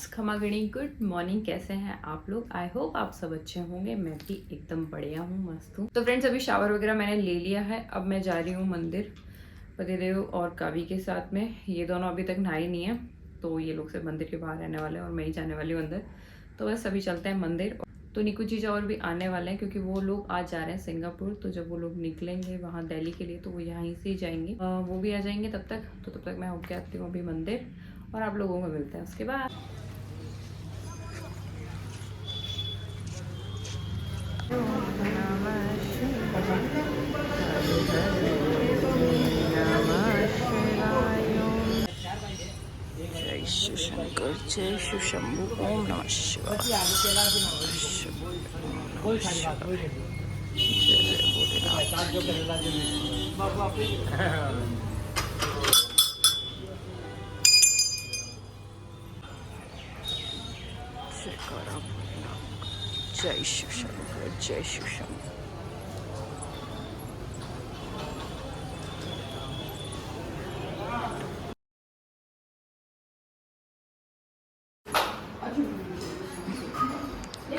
Friends, खमागणी good morning. कैसे हैं आप लोग? आई होप आप सब अच्छे होंगे। मैं भी एकदम बढ़िया हूँ, मस्त हूँ। तो फ्रेंड्स, अभी शावर वगैरह मैंने ले लिया है। अब मैं जा रही हूँ मंदिर पतिदेव और कावी के साथ में। ये दोनों अभी तक नहाए नहीं है, तो ये लोग सिर्फ मंदिर के बाहर रहने वाले हैं और मैं ही जाने वाली हूँ अंदर। तो बस अभी चलते हैं मंदिर। तो निकू जीजा और भी आने वाले हैं क्योंकि वो लोग आज जा रहे हैं सिंगापुर। तो जब वो लोग निकलेंगे वहाँ दिल्ली के लिए तो वो यहीं से ही जाएंगे। वो भी आ जाएंगे तब तक। तो तब तक मैं होके आती हूँ अभी मंदिर और आप लोगों को मिलते हैं उसके बाद। जय शिव शंकर, जय शिव शंभु, ओम नमः शिवाय। जय भोलेनाथ। जय शिव शंकर, जय शिव शंकर।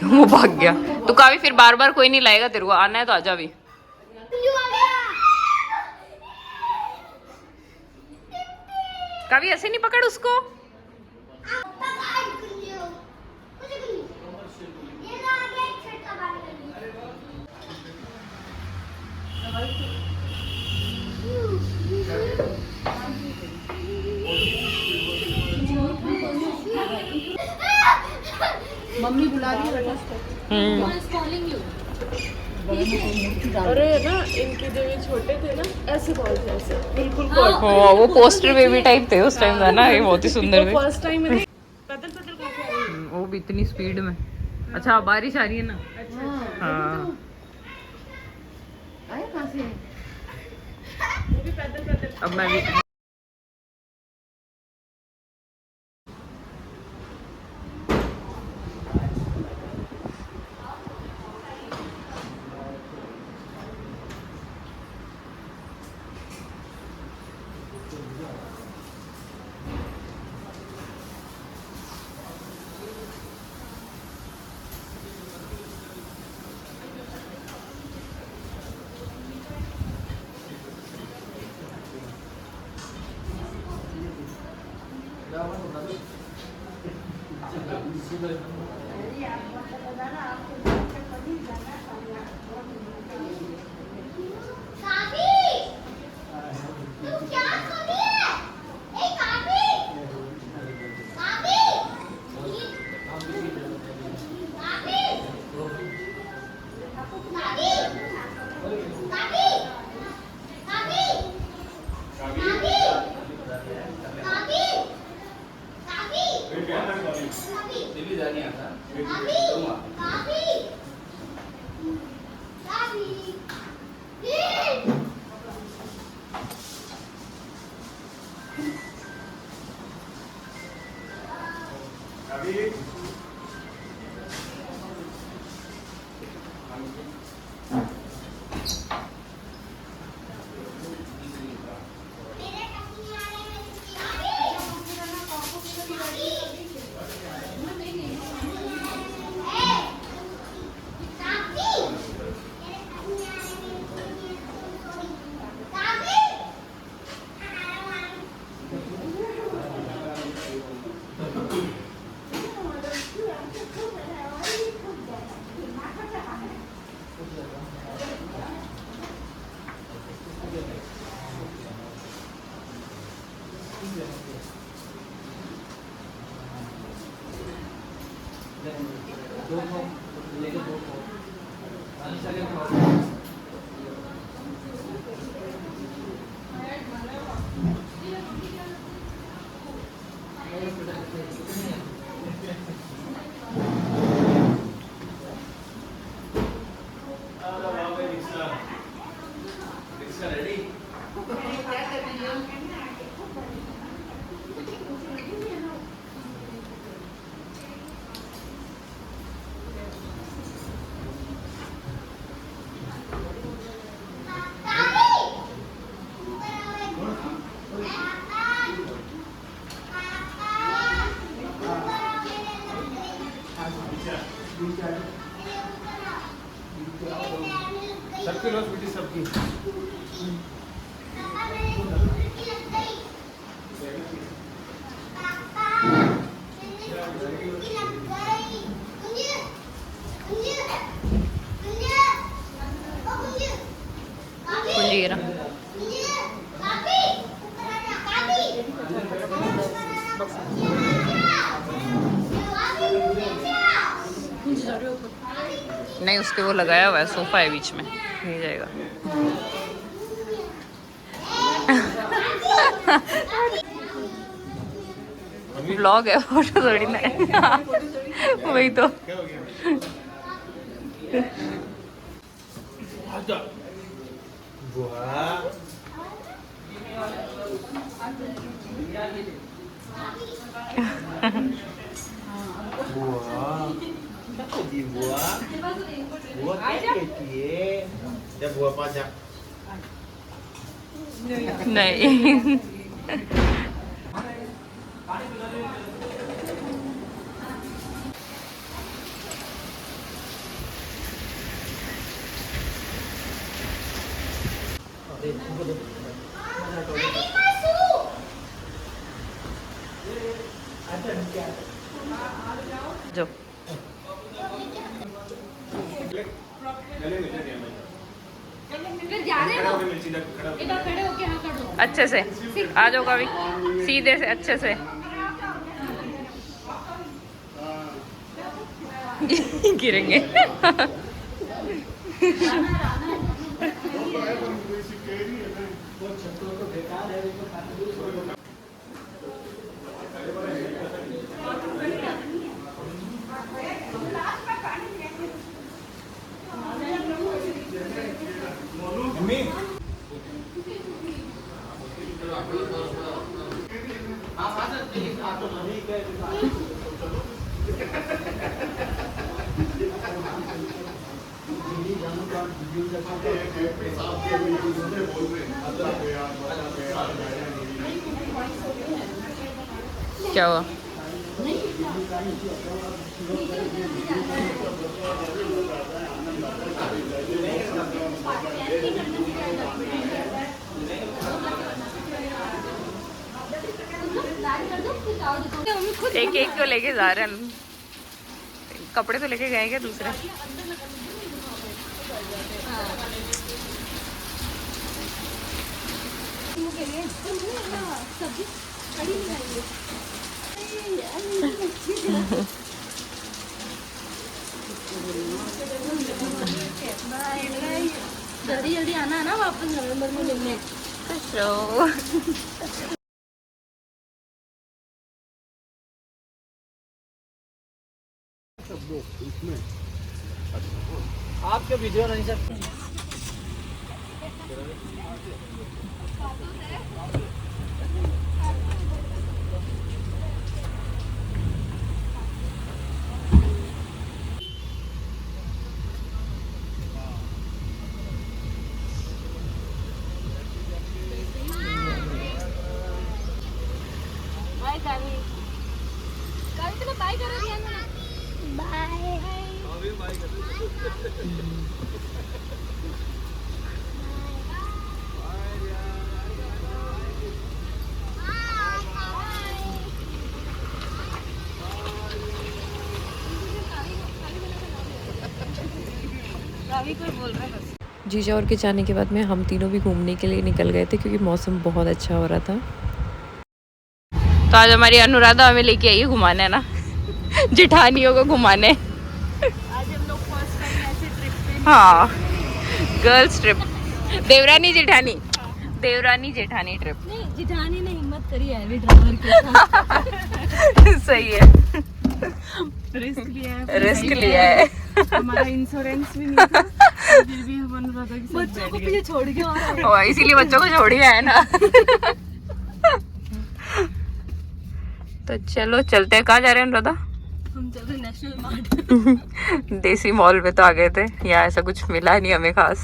वो भाग गया तो काफी, फिर बार बार कोई नहीं लाएगा। तेरे को आना है तो आजा भी। काफी ऐसे नहीं पकड़ उसको। मम्मी बुला रही है बेटा। अरे ना, इनके जब ये छोटे थे ना, ऐसे बोलते थे, ऐसे बिल्कुल वो पोस्टर बेबी टाइप थे उस टाइम था ना। ये बहुत ही सुंदर थे। फर्स्ट टाइम में पैदल पैदल काफी आ रही है। वो भी इतनी स्पीड में। अच्छा, बारिश आ रही है ना। हाँ, आए कहाँ से? वो भी पैदल पैदल। अब मैं भी। किलो छोटी सब्जी। कुंजीरा नहीं, उसके वो लगाया हुआ है, सोफा है बीच में, नहीं जाएगा। व्लॉग है, फोटो थोड़ी ना है। वही तो। buah pajak. नहीं। जो अच्छे से आ जाओ कभी, सीधे से अच्छे से। गिरेंगे। क्या हुआ? एक एक को लेके जा रहे हैं। कपड़े तो लेके गए क्या दूसरे? जल्दी जल्दी आना है ना वापस नवंबर में मिलने। आपके वीडियो नहीं सकते। बाय कावी, कावी तुला बाय करा दिया ना। बाय बाय कर। कावी कोई बोल रहा है बस। जीजा और के जाने के बाद में हम तीनों भी घूमने के लिए निकल गए थे क्योंकि मौसम बहुत अच्छा हो रहा था। तो आज हमारी अनुराधा हमें लेके आई है घुमाने, है ना, जेठानियों को घुमाने। आज हम लोग फर्स्ट टाइम ऐसे ट्रिप पे। हाँ, girls trip, Devrani Jethani, Devrani Jethani trip. नहीं, जेठानी ने हिम्मत करी है ड्राइवर के साथ। सही है, रिस्क लिया है, रिस्क लिया है। हमारा इंश्योरेंस भी नहीं था, फिर भी हम अनुराधा के साथ बच्चों को पीछे छोड़ के आ रहे हैं। इसीलिए बच्चों को छोड़ के आए ना। तो चलो चलते हैं। कहाँ जा रहे हैं अनुराधा? हम चल रहे नेशनल मार्ट। देसी मॉल में तो आ गए थे, यहाँ ऐसा कुछ मिला नहीं हमें खास।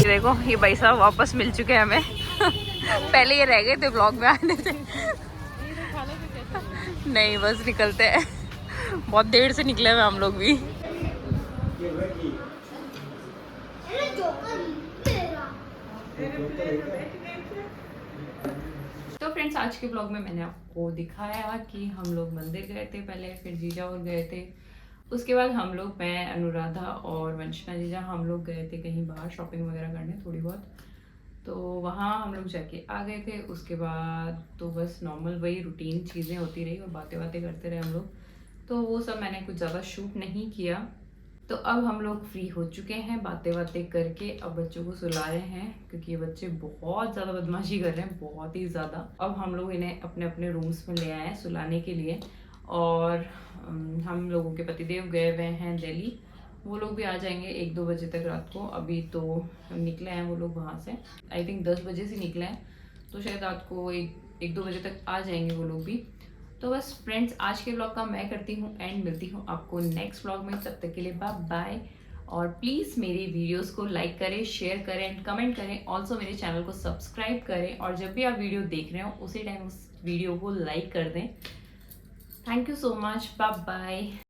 देखो ये भाई साहब वापस मिल चुके हैं हमें। पहले ये रह गए थे ब्लॉग में आने से। नहीं बस निकलते हैं। बहुत देर से निकले हुए हम लोग भी। तो फ्रेंड्स आज के ब्लॉग में मैंने आपको दिखाया कि हम लोग मंदिर गए थे पहले, फिर जीजा और गए थे, उसके बाद हम लोग, मैं, अनुराधा और वंशना जीजा, हम लोग गए थे कहीं बाहर शॉपिंग वगैरह करने थोड़ी बहुत, तो वहाँ हम लोग जाके आ गए थे। उसके बाद तो बस नॉर्मल वही रूटीन चीज़ें होती रही और बातें बातें करते रहे हम लोग, तो वो सब मैंने कुछ ज़्यादा शूट नहीं किया। तो अब हम लोग फ्री हो चुके हैं बातें बातें करके, अब बच्चों को सुला रहे हैं क्योंकि ये बच्चे बहुत ज़्यादा बदमाशी कर रहे हैं, बहुत ही ज़्यादा। अब हम लोग इन्हें अपने अपने रूम्स में ले आए हैं सुलाने के लिए, और हम लोगों के पतिदेव गए हुए हैं दिल्ली, वो लोग भी आ जाएंगे 1-2 बजे तक रात को। अभी तो निकले हैं वो लोग वहाँ से, आई थिंक 10 बजे से निकले हैं, तो शायद रात को 1-2 बजे तक आ जाएंगे वो लोग भी। तो बस फ्रेंड्स आज के ब्लॉग का मैं करती हूँ एंड, मिलती हूँ आपको नेक्स्ट ब्लॉग में, तब तक के लिए बाय बाय। और प्लीज़ मेरी वीडियोस को लाइक करें, शेयर करें एंड कमेंट करें, ऑल्सो मेरे चैनल को सब्सक्राइब करें, और जब भी आप वीडियो देख रहे हो उसी टाइम उस वीडियो को लाइक कर दें। Thank you so much, bye bye.